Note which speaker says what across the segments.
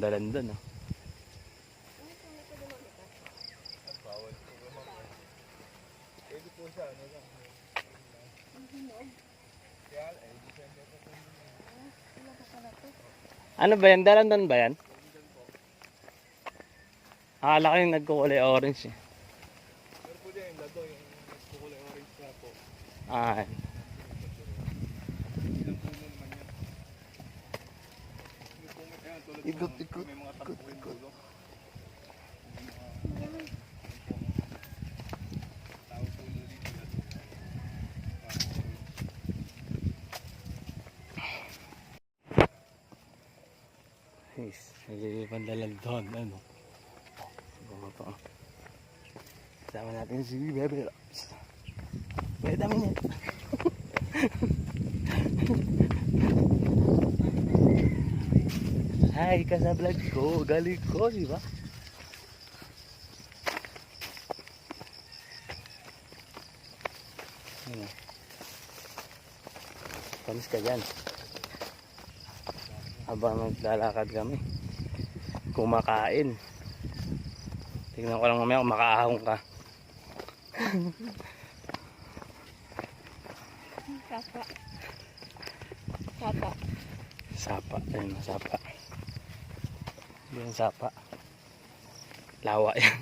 Speaker 1: dalan doon. Oh.
Speaker 2: Bawal po naman. Pwede po siya, ano lang. Kaya, depende po po.
Speaker 1: Ano ba yan? Dalan doon ba yan? Akala ko yung nagkukulay orange eh.
Speaker 2: Pero po din, lado yung kulay orange na po.
Speaker 1: Ah,
Speaker 2: Ilang puno naman yan. Yung puno, ayan, tulad
Speaker 3: Ikot,
Speaker 2: po,
Speaker 3: ikot,
Speaker 2: may mga
Speaker 3: ikot,
Speaker 2: takbo yung
Speaker 3: ikot.
Speaker 2: dulo. Tao puno dito lado.
Speaker 1: guys, may pandalan doon. Ano? Bumato. Sama natin si Bebe Rops. Pwede dami niya. Hi ka sa vlog ko. Galing ko, di ba? Ano? Panis ka dyan. Habang naglalakad kami. Kumakain. Tingnan ko lang mamaya kung makaahong ka.
Speaker 4: Sapa. Sapa.
Speaker 1: Sapa. Ayun na, sapa. Yan sapa. Lawa yan.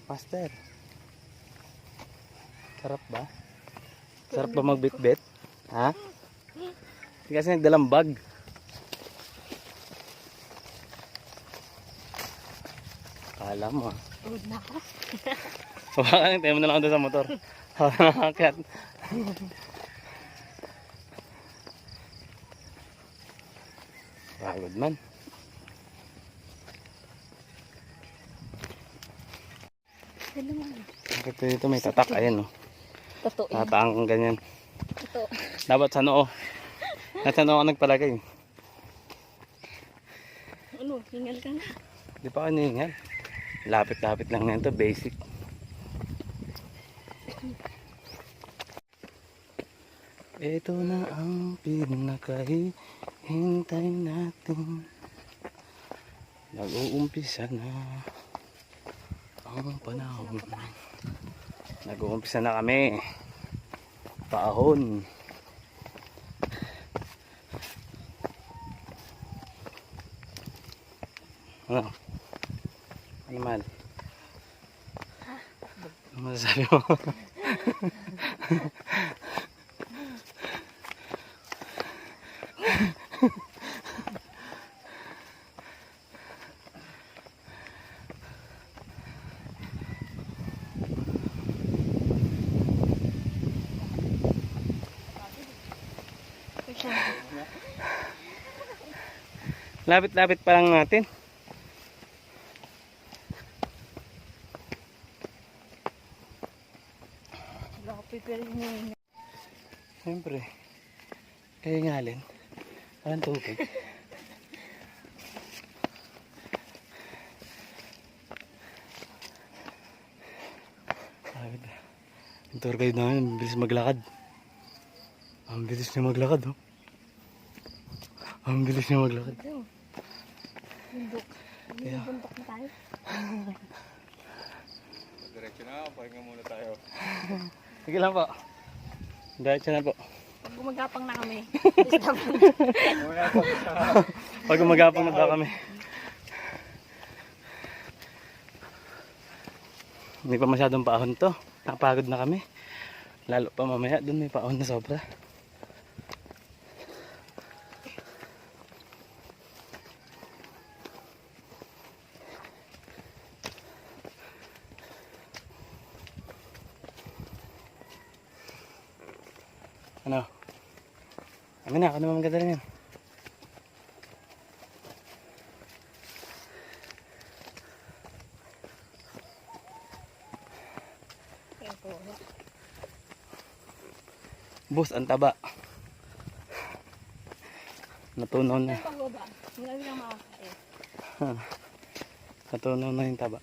Speaker 1: Master. Sarap ba? Sarap ba magbitbit? Ha? Hindi kasi nagdalang bag. Kala mo ha.
Speaker 4: Pagod na ako.
Speaker 1: Baka tayo mo na lang doon sa motor. Nakakit. Pagod man.
Speaker 4: Yan naman.
Speaker 1: Bakit dito may tatak? Ayan o.
Speaker 4: Totoo yan.
Speaker 1: Tatang ganyan.
Speaker 4: Totoo.
Speaker 1: Dapat sa noo. Nasa noo ka nagpalagay.
Speaker 4: Ano? Hingal ka na.
Speaker 1: Di pa ka nihingal. Lapit-lapit lang yan to. Basic. Ito na ang pinakahihintay natin. Nag-uumpisa na ang panahon. Nag-uumpisa na kami. Paahon. Ano? Ano man? Ano masasabi mo? Lapit-lapit pa lang natin.
Speaker 4: Lapit pa rin yun.
Speaker 1: Siyempre. Kaya ngalin. Walang tubig. Yung tour guide namin, ang bilis maglakad. Ang bilis niya maglakad, oh. Ang bilis niya maglakad.
Speaker 4: Bundok.
Speaker 1: Yeah.
Speaker 4: Bundok na tayo.
Speaker 2: Diretso na, pahinga muna tayo.
Speaker 1: Sige lang po. Diretso na po.
Speaker 4: Pag gumagapang na kami.
Speaker 1: Pag gumagapang na ba kami. Hindi pa masyadong paahon to. Napagod na kami. Lalo pa mamaya, dun may paahon na sobra. Ano? Amin na, ano naman ganda rin yan. Boss, ang taba. Natunaw na.
Speaker 4: Pagoda. Hindi na makakain.
Speaker 1: Natunaw na yung taba.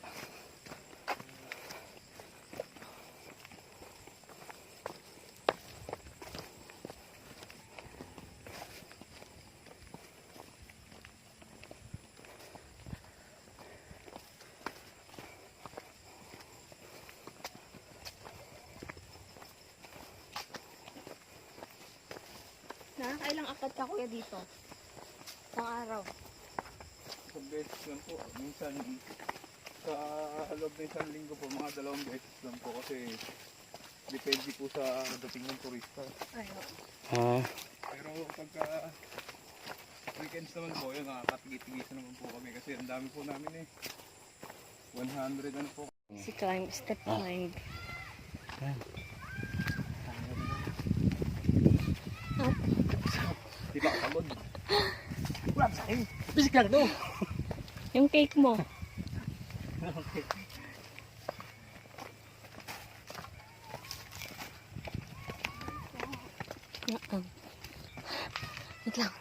Speaker 4: Nakailang akad ka kuya dito? Isang araw.
Speaker 2: Sa beses lang po. Minsan, sa loob ng isang linggo po, mga 2 beses lang po kasi depende po sa dating ng turista.
Speaker 4: Ay,
Speaker 2: Pero pagka weekends naman po, yun, nakakatigit-tigisan naman po kami kasi ang dami po namin eh. 100 ano po.
Speaker 4: si climb, step climb.
Speaker 2: Di ba kapagod?
Speaker 1: Wala sa akin. Bisik lang ito.
Speaker 4: Yung cake mo. Wait lang.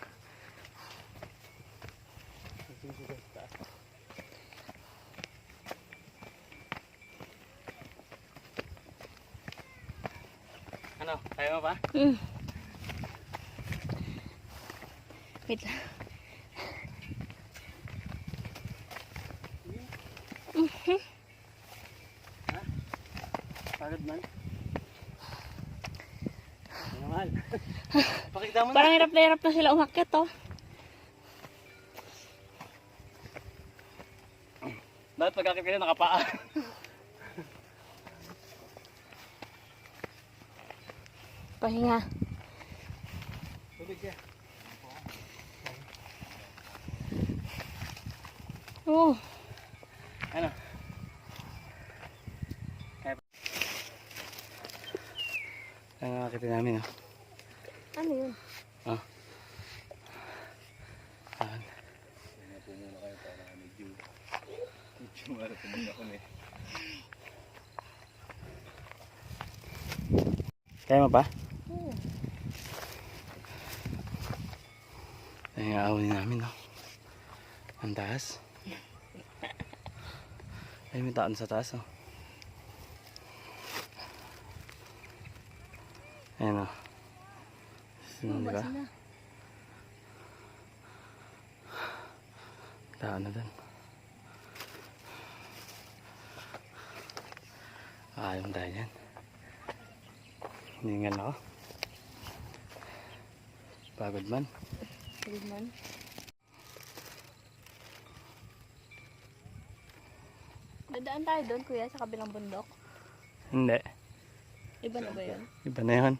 Speaker 1: Ano? Kaya mo ba?
Speaker 4: Wait lang.
Speaker 1: Pagod man. Ano mahal? Pakita mo na.
Speaker 4: Parang hirap na sila umakyat, oh.
Speaker 1: Dapat pagkakit kayo nakapaa.
Speaker 4: Pahinga.
Speaker 1: Tubig ka.
Speaker 4: Oh.
Speaker 1: Ano? Ang nakakita namin, oh.
Speaker 4: Ano yun?
Speaker 1: Ayan.
Speaker 2: Kaya po muna kayo para medyo marating muna kami.
Speaker 1: Kaya mo pa?
Speaker 4: Oo.
Speaker 1: Ayan yung aawin namin, oh. Ang taas. Ay, may taon sa taas, oh. Ayan, oh. Sino, di ba?
Speaker 4: Sila.
Speaker 1: Taon na dun. Ayaw tayo yan. Hiningal ako. Pagod man.
Speaker 4: Pagod man. Dadaan tayo doon, kuya, sa kabilang bundok.
Speaker 1: Hindi.
Speaker 4: Iba na ba yun?
Speaker 1: Iba na yun.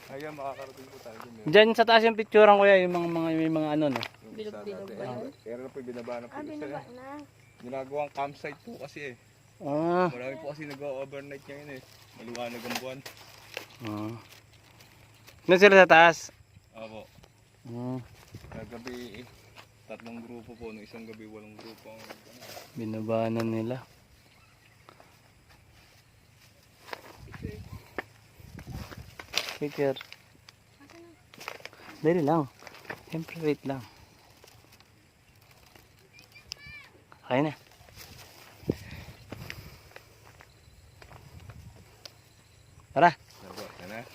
Speaker 2: Ayan, makakarating po tayo dun.
Speaker 1: Diyan sa taas yung picturean ko yan. Yung may mga ano, no?
Speaker 4: Bilog-bilog ba yun?
Speaker 2: Pero na po, binaba na po isa.
Speaker 4: Binaba na.
Speaker 2: Ginagawang campsite po kasi eh.
Speaker 1: Ah.
Speaker 2: Marami po kasi nag-overnight ngayon eh. Maliwanag ang buwan.
Speaker 1: Ah. Doon sila sa taas?
Speaker 2: Opo.
Speaker 1: Ah.
Speaker 2: Gabi, 3 grupo po. No, isang gabi, 8 grupo.
Speaker 1: Binabanan nila. Picture. Dali lang. Siyempre wait lang. Okay na. Tara.
Speaker 2: Opo, yan na.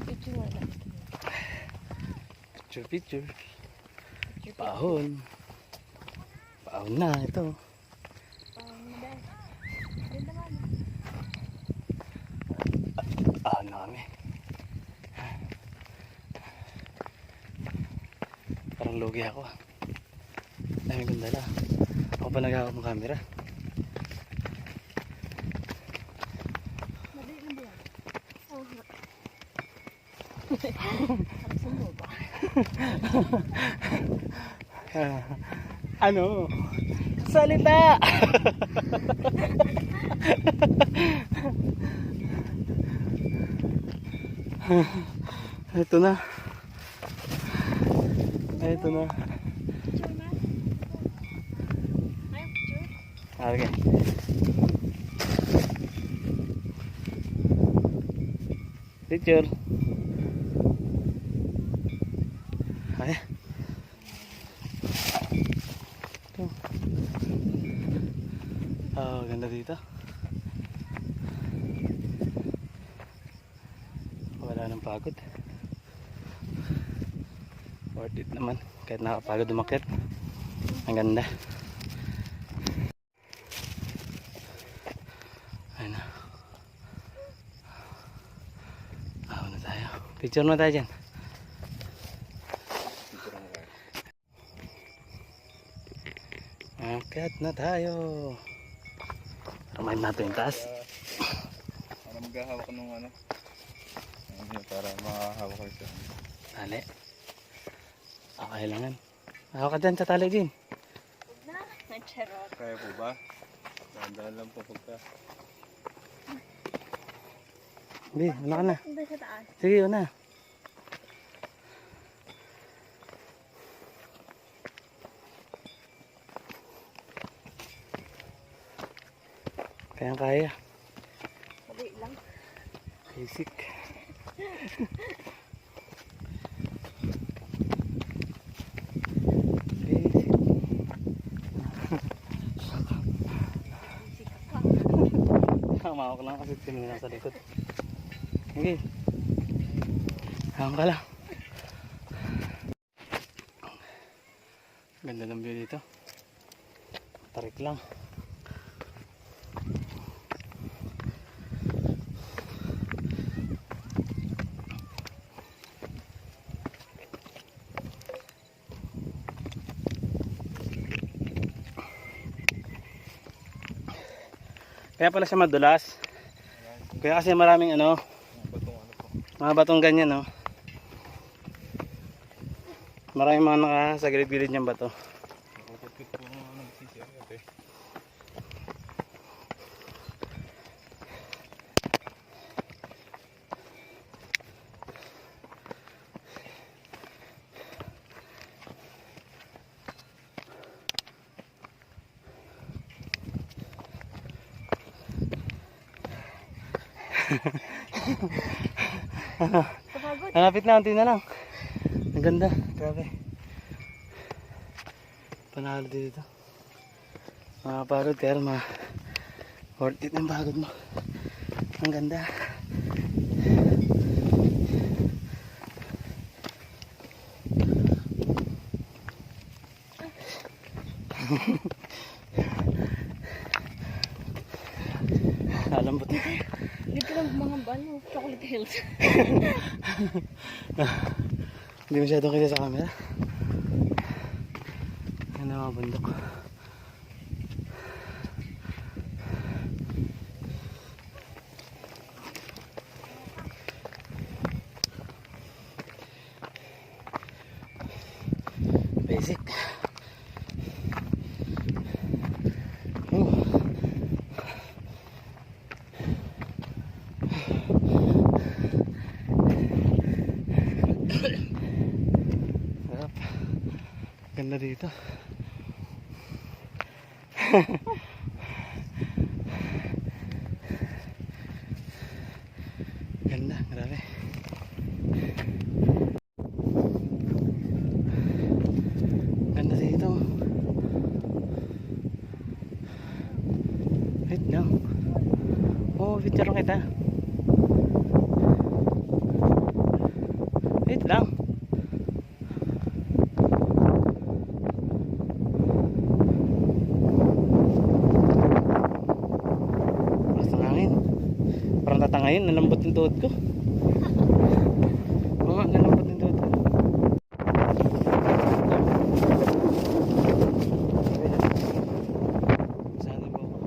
Speaker 4: Picture mo lang.
Speaker 1: Picture, picture. Pahon. Pahon na ito. Pahon na kami. Parang lugi ako. Dami kong dala. Ako pa nag-hawak ng camera.
Speaker 4: Madali lang ba yan? Oo nga. Harapsan mo ba?
Speaker 1: Ano? Salita! Ito na. Ito na.
Speaker 4: Picture na. Ayaw picture?
Speaker 1: Okay. Picture. Ay. Ito. Oh, ganda dito. Wala nang pagod. Worth it naman. Kahit nakapagod umakyat. Ang ganda. Ayun na. Picture na tayo dyan.
Speaker 2: Picture na tayo.
Speaker 1: Akyat na tayo. Remind natin yung taas.
Speaker 2: Para maghahawak nung ano. Para makahawak kayo sa ano.
Speaker 1: Tali. Okay lang yan. Hawak ka dyan sa tali din.
Speaker 4: Huwag na. Charot.
Speaker 2: Kaya po ba? Dahan lang po pagka.
Speaker 1: Hindi, wala ka na.
Speaker 4: Hindi sa taas.
Speaker 1: Sige, una. Kaya.
Speaker 4: Sabi lang.
Speaker 1: Basic. Basic. Tama ko lang kasi tinignan sa likod. Sige. Hanggang ka lang. Ganda ng view dito. Tarik lang. Kaya pala siya madulas. Kaya kasi maraming ano,
Speaker 2: Batong ano po.
Speaker 1: mga batong ganyan, no. Maraming mga naka sa gilid-gilid niyang bato.
Speaker 2: Nakukupit po mga ano. Sisi agad eh.
Speaker 4: Kapagod.
Speaker 1: Hanapit na, unti na lang. Ang ganda, grabe. Panalo dito. Mga parod, pero worth it ang pagod mo. Ang ganda. Alam mo ito.
Speaker 4: Dito lang mga balo. Chocolate Hills.
Speaker 1: Hindi masyadong kita sa camera. Ano mga bundok. Basic. Sarap. Ganda dito. Ganda, grabe. Ganda dito. Wait lang. Oh, picture kita. Wait lang. Lakas ng hangin. Parang tatangayin, nalambot yung tuhod ko. Oo nga, nalambot yung tuhod ko. Sana po ako.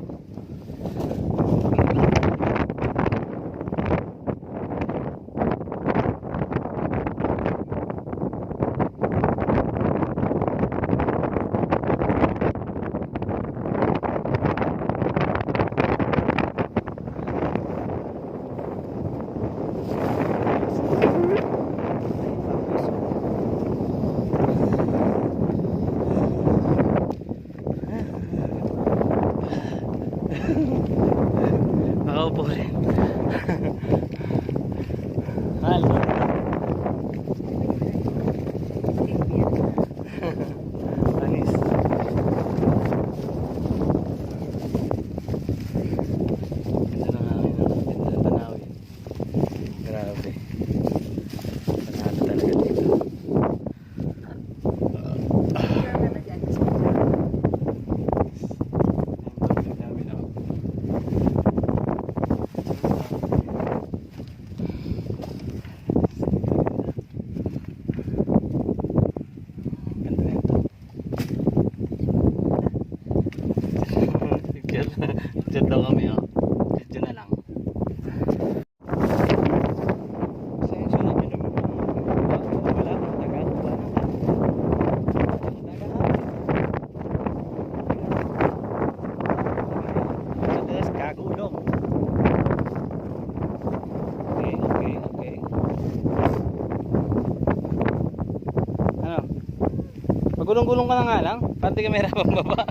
Speaker 1: Magulong-gulong ka na nga lang. Pati ka mahirapang baba.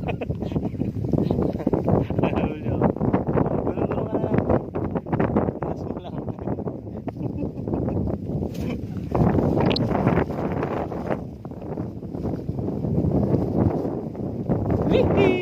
Speaker 1: Gulong-gulong ka na lang. Mas mo lang. Wihee!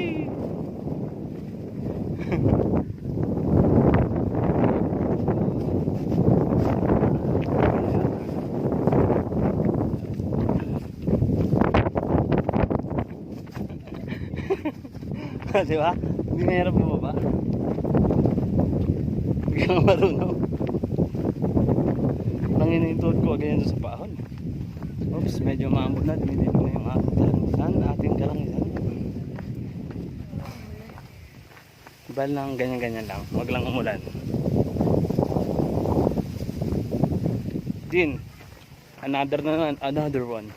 Speaker 1: Di ba? Hindi mahirap bumaba. Hindi ka marunong. Nangin yung tuhod ko ganyan sa pahon. Oops, medyo maambot na. Dinidip na yung ating kalangisan. Bal lang ganyan-ganyan lang. Huwag lang umulan. Din. Another na naman. Another one.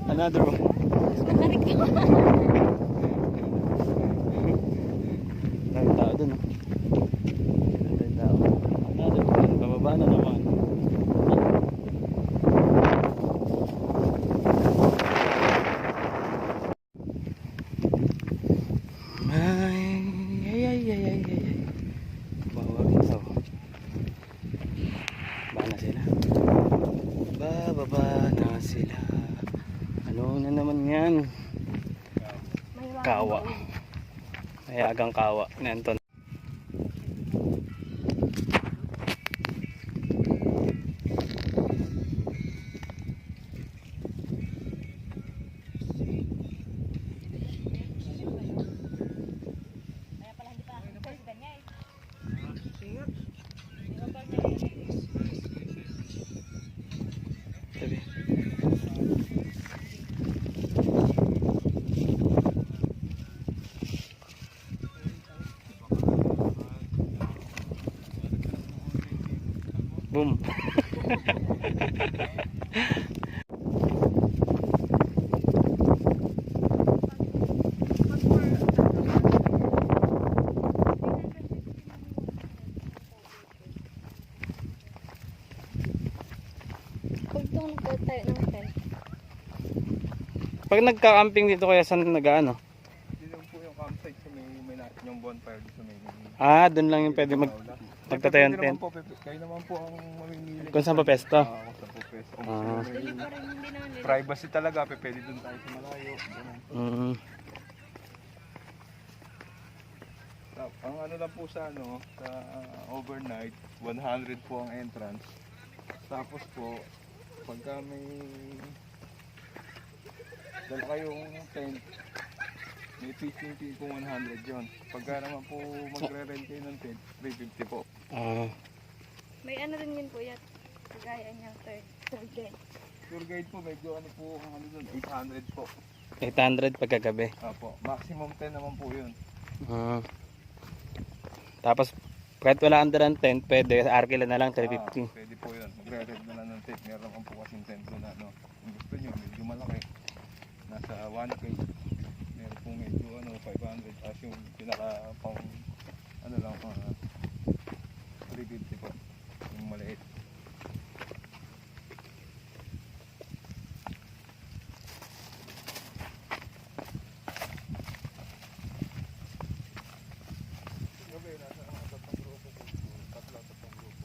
Speaker 1: Another one.
Speaker 4: Balik ka.
Speaker 1: Daming tao dun, oh. Daming tao. Another one. Bababa na naman. Ay. Bawag ito. Baba na sila. Bababa na sila. Ano na naman yan? Kawa. Ay agang kawa na Anton. Sabi. Boom.
Speaker 4: Huwag itong nagtayo ng tent.
Speaker 1: Pag nagka-camping dito kaya saan nag-ano?
Speaker 2: Dito po yung campsite sa may natin yung bonfire dito sa may.
Speaker 1: Doon lang yung pwede magtatayo ng tent.
Speaker 2: Kayo naman po ang mamimili.
Speaker 1: Kung saan pa pesto?
Speaker 2: Kung saan po pesto.
Speaker 1: Ah.
Speaker 4: Dili pa rin, hindi naman dili.
Speaker 2: Privacy talaga, pwede dun tayo sa malayo. Ganun. Ang ano lang po sa overnight, 100 po ang entrance. Tapos po, pagka may dala kayong tent, may fishing fee po 100 yun. Pagka naman po magre-rent kayo ng tent, 350 po.
Speaker 4: May ano rin yun po yan. Kagaya niyang third day.
Speaker 2: Tour guide po, medyo ano po, ang ano dun, 800 po.
Speaker 1: 800 pagkagabi.
Speaker 2: Apo, maximum 10 naman po yun.
Speaker 1: Tapos kahit wala under ang tent, pwede arkila na lang 350.
Speaker 2: Pwede po yun. Magre-rent na lang ng tent. Meron naman po kasing tent doon na, ano. Kung gusto nyo, medyo malaki. Nasa 1K. Meron po medyo 500. Tapos yung pinaka pang ano lang, 350 po. Yung maliit. Gabi, nasa tatlong grupo po. Tatlong grupo.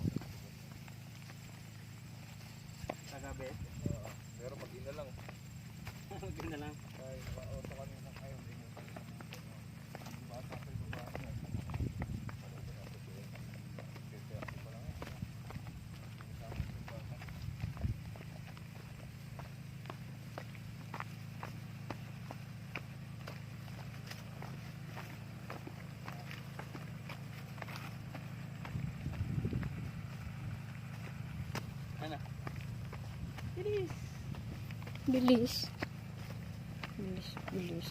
Speaker 1: Kagabi?
Speaker 2: Pero mag-ina lang.
Speaker 1: Maganda lang.
Speaker 2: Ay, naka-auto kami ng ayaw din yun. Bata kayo babae yan.
Speaker 1: Ano?
Speaker 4: Bilis. Bilis. Bilis.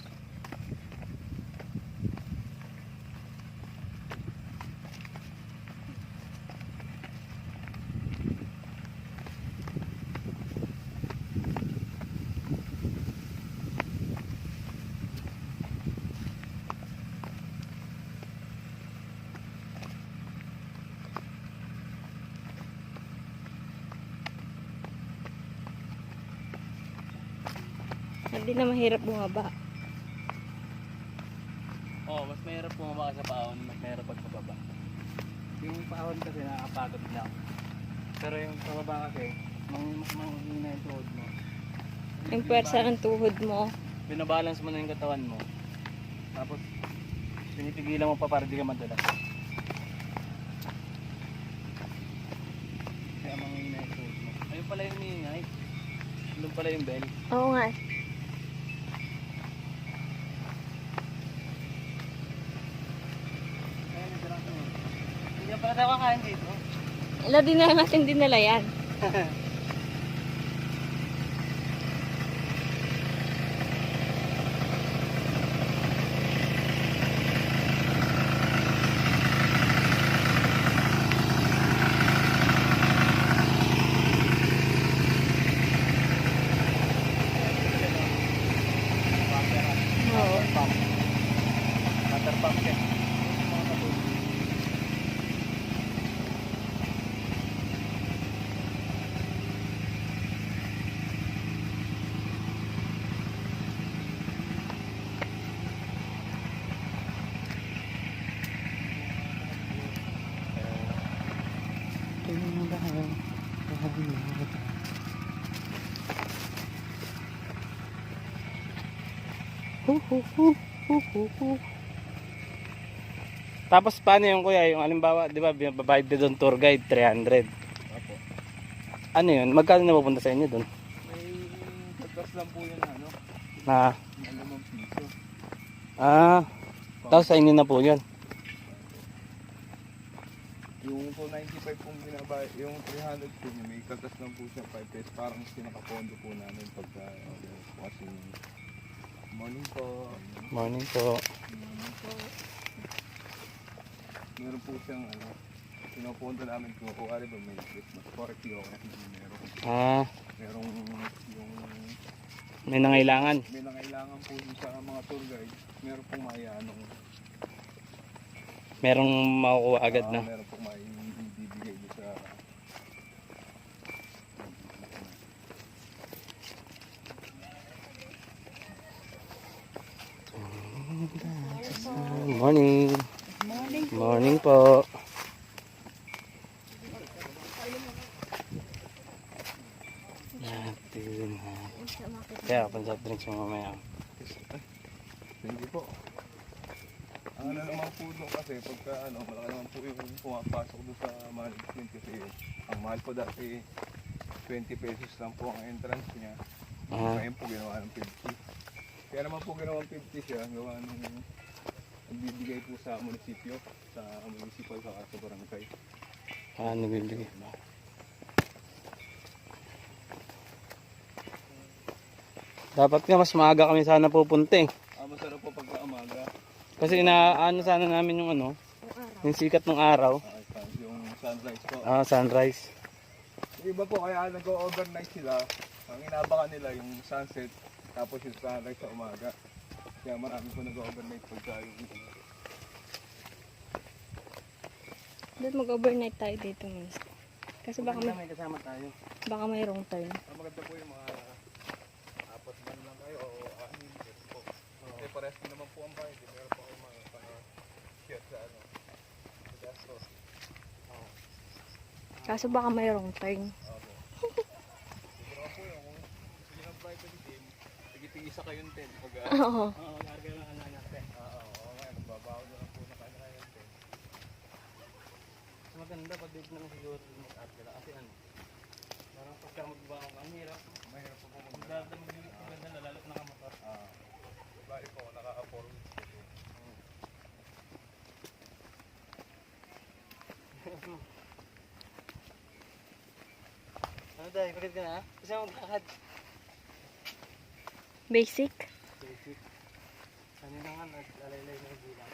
Speaker 4: Hindi na mahirap bumaba.
Speaker 1: Oo, mas mahirap bumaba ka sa paahon, mas mahirap pag pababa. Yung paahon kasi nakakapagod lang. Pero yung pababa kasi, mas manghina yung tuhod mo.
Speaker 4: Yung pwersa ng tuhod mo.
Speaker 1: Binabalance mo na yung katawan mo. Tapos, pinipigilan mo pa para di ka madala. Kaya manghina yung tuhod mo. Ayun pala yung niingay. Doon pala yung bell.
Speaker 4: Oo nga.
Speaker 1: Ayun, yung sarap mo. Hindi ka pala tayo kakain dito.
Speaker 4: Ala, din na natin dinala yan. Oo.
Speaker 1: Water pump yan. Tapos paano yung kuya, yung halimbawa, di ba, babayad na doon tour guide, 300.
Speaker 2: Opo.
Speaker 1: Ano yun? Magkano na pupunta sa inyo doon?
Speaker 2: May pagkas lang po yun ano,
Speaker 1: Na,
Speaker 2: ng 5 piso.
Speaker 1: tapos sa inyo na po yun.
Speaker 2: Yung po 95 pong binabayad, yung 300 po niya, may katas lang po siya 5 pesos. Parang pinakapondo po namin pagka kasi morning po.
Speaker 1: Morning po.
Speaker 2: Meron po siyang ano, pinupunta namin kung kuwari ba may Christmas party o kasi merong yung
Speaker 1: May nangailangan.
Speaker 2: may nangailangan po dun sa mga tour guide, meron pong maianong
Speaker 1: Merong makukuha agad na.
Speaker 2: meron pong maibibigay dun sa
Speaker 1: Morning. Morning po. Natin. Kaya kapag sa drinks mo mamaya.
Speaker 2: hindi po. Ang ano naman po doon kasi pagka ano, malaki naman po yung pumapasok doon sa management kasi ang mahal po dati 20 pesos lang po ang entrance niya. Ngayon po ginawa ng 50. Kaya naman po ginawa ng 50 siya, gawa nung nagbibigay po sa munisipyo, sa municipal sa barangay.
Speaker 1: Nabibigay. Dapat nga mas maaga kami sana pupunta eh.
Speaker 2: Masarap po pagka umaga.
Speaker 1: Kasi inaano sana namin yung ano, yung sikat ng araw.
Speaker 2: Yung sunrise po.
Speaker 1: Sunrise.
Speaker 2: Yung iba po kaya nag-overnight sila. Ang inabangan nila yung sunset tapos yung sunrise sa umaga. Kaya marami po nag-overnight pagka yung
Speaker 4: Doon mag-overnight tayo dito, Miss. Kasi baka
Speaker 1: may kasama tayo.
Speaker 4: baka may wrong turn.
Speaker 2: ang maganda po yung mga apat man lang kayo o anim po. Kasi parehas din naman po ang bahay. Meron po kayo mga share sa ano. Sa gastos.
Speaker 4: Kaso baka may wrong turn.
Speaker 2: Siguro po yung kung gusto nyo ng private game, tigit-tigisa kayong tent. Pag
Speaker 4: Oo.
Speaker 1: Larga lang ang natin.
Speaker 2: oo nga, nagbabago na lang po na kanya yung tent.
Speaker 1: Maganda pag dito naman siguro mag-art ka lang. Kasi ano, parang pagka magbaong ang hirap.
Speaker 2: Mahirap po po
Speaker 1: Magdada maganda na lalo na nakamotor.
Speaker 2: babae po, nakaka-4 weeks kasi.
Speaker 1: Ano dahil, pagkat ka na? Kasi mo magkakad.
Speaker 4: Basic.
Speaker 1: Basic. Kanina nga, nag-alaylay na yung bilang.